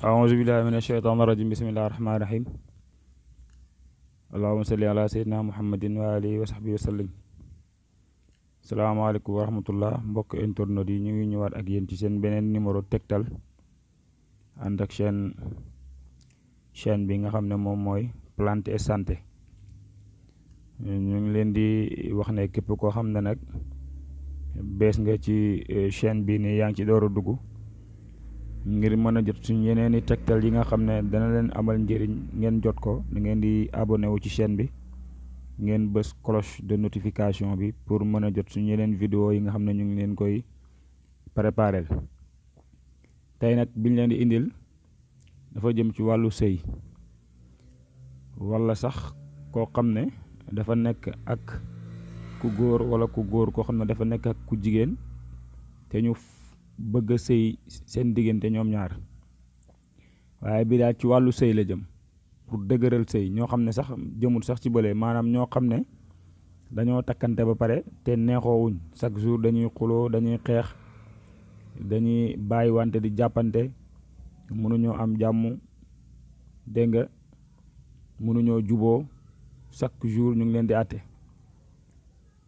أعوذ بالله من الشيطان الرجيم بسم الله الرحمن الرحيم اللهم صل على سيدنا محمد وآله وصحبه وسلم. salaamaaleykum wa rahmatullah mbokk internet yi ñu ngi ñëwaat ak yéen ci seen beneen numéro Tektal ànd ak chaîne bi nga xam ne moom mooy Plante et Santé. ñu ngi leen di wax ne képp koo xam ne nag bees nga ci chaîne bi ni yaa ngi ci door a dugg ngir mën a jot suñ yeneeni tegtal yi nga xam ne dana leen amal njëriñ ngeen jot ko da ngeen di abonné wu ci chaîne bi ngeen bës cloche de notification bi pour mën a jot suñ yeneen vidéo yi nga xam ne ñu ngi leen koy préparel. tey nag biñ leen di indil dafa jëm ci wàllu sëy wala sax koo xam ne dafa nekk ak ku góor wala ku góor koo xam ne dafa nekk ak ku jigéen te ñu bëgg a sëy seen diggante ñoom ñaar waaye bi daal ci wàllu sëy la jëm pour dëgëral sëy ñoo xam ne sax jëmul sax ci bële maanaam ñoo xam ne dañoo takkante ba pare te neexoowuñ chaque jour dañuy xuloo dañuy xeex dañuy bàyyi wante di jàppante mënuñoo am jàmm dégg nga mënuñoo juboo chaque jour ñu ngi leen di àtte.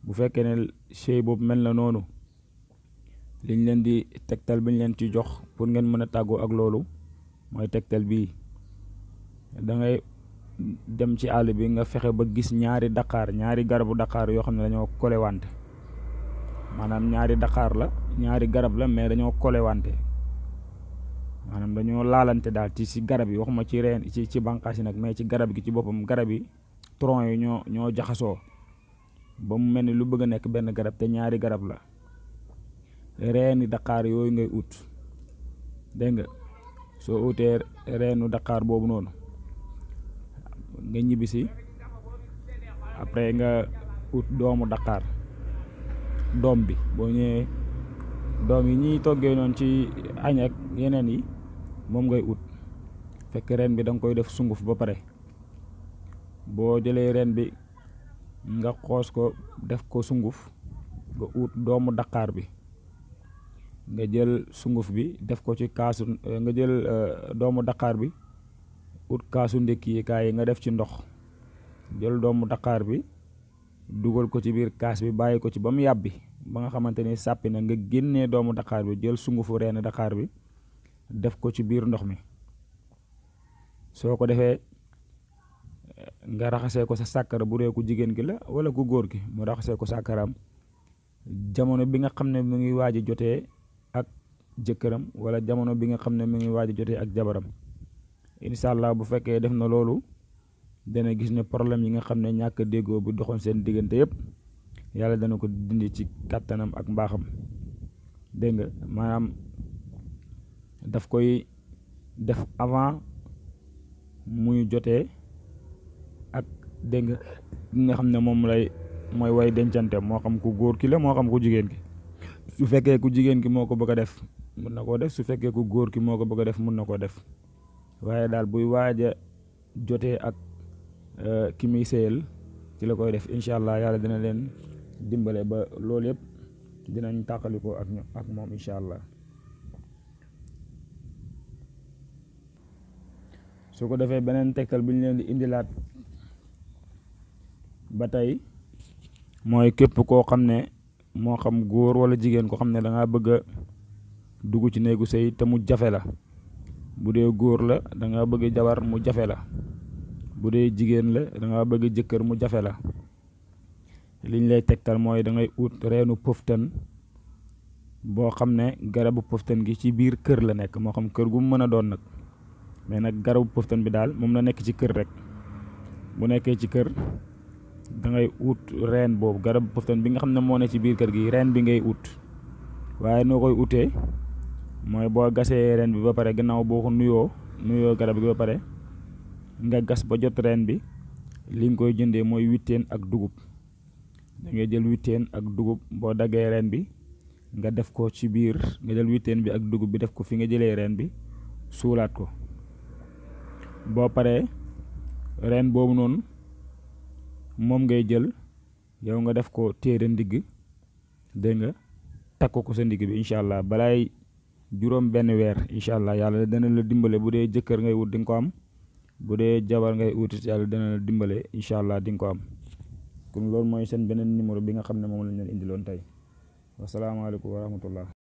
bu fekkee ne sëy boobu mel na noonu liñ leen di tegtal biñ leen ci jox pour ngeen mën a tàggoo ak loolu mooy tegtal bii. da ngay dem ci àll bi nga fexe ba gis ñaari garabu daqaar yoo xam ne dañoo kolewante maanaam ñaari daqaar la ñaari garab la mais dañoo kolewante maanaam dañoo laalante daal ci garab yi waxuma ci reen ci bànqaas yi nag mais ci garab gi ci boppam garab yi tronc yi ñoo jaxasoo ba mu mel ni lu bëgg a nekk benn garab te ñaari garab la reeni daqaar yooyu ngay ut dégg nga soo utee reenu daqaar boobu noonu nga ñibbisi après nga ut doomu daqaar doom bi boo ñëwee doom yi ñuy toggee noonu ci añ ak yeneen yi moom ngay ut fekk reen bi da nga koy def sunguf ba pare boo jëlee reen bi nga xoos ko def ko sunguf nga ut doomu daqaar bi nga jël sunguf bi def ko ci kaasu nga jël doomu daqaar bi ut kaasu ndékki yi nga def ci ndox jël doomu daqaar bi dugal ko ci biir kaas bi bàyyi ko ci ba mu yàbbi ba nga xamante ni sàppi na nga génnee doomu daqaar bi jël sungufu reeni daqaar bi def ko ci biir ndox mi soo ko defee nga raxasee ko sa sàkkara bu dee ku jigéen gi la wala ku góor gi mu raxasee ko sàkkaraam jamono bi nga xam ne mu ngi waaj a jotee ak jëkkëram wala jamono bi nga xam ne mu ngi waaj a jotee ak jabaram incha allah bu fekkee def na loolu dana gis ne problème yi nga xam ne ñàkk déggoo bi doxoon seen diggante yëpp yàlla dana ko dindi ci kàttanam ak mbaaxam dégg nga maanaam daf koy def avant muy jotee ak dégg nga xam ne moom mooy way dencante moo xam ku góor ki la moo xam ku jigéen ki su fekkee ku jigéen ki moo ko bëgg a def mun na koo def su fekkee ku góor ki moo ko bëgg a def mun na koo def waaye daal buy waaj a jotee ak ki muy sëyal ci la koy def incha allah yàlla dina leen dimbale ba loolu yëpp dinañ tàqalikoo ak moom incha allah. su ko defee beneen tegtal bi ñu leen di indilaat ba tey mooy képp koo xam ne moo xam góor wala jigéen koo xam ne da ngaa bëgg a dugg ci néegu sëy te mu jafe la. bu dee góor la da nga bëgg jabar mu jafe la bu dee jigéen la da nga bëgg jëkkër mu jafe la liñ lay tegtal mooy da ngay ut reenu pëftan boo xam ne garabu pëftan gi ci biir kër la nekk moo xam kër gu mu mën a doon nag mais nag garabu pëftan bi daal moom la nekk ci kër rek bu nekkee ci kër da ngay ut reen boobu garabu pëftan bi nga xam ne moo ne ci biir kër gi reen bi ngay ut waaye noo koy utee mooy boo gasee reen bi ba pare gannaaw boo ko nuyoo garab gi ba pare nga gas ba jot reen bi li nga koy jëndee mooy witteen ak dugub da ngay jël witteen ak dugub boo daggee reen bi nga def ko ci biir nga jël witteen bi ak dugub bi def ko fi nga jëlee reen bi suulaat ko boo paree reen boobu noonu moom ngay jël yow nga def ko téere ndigg dégg nga takk ko sa ndigg bi incha allah balaay juróom benn weer incha allah yàlla dana la dimbale bu dee jëkkër ngay wut di nga ko am bu dee jabar ngay wutit yàlla dana la dimbale incha allah di nga ko am kon loolu mooy seen beneen numéro bi nga xam ne moom lañ leen indiloon tey wasalaamaaleykum wa rahmatullah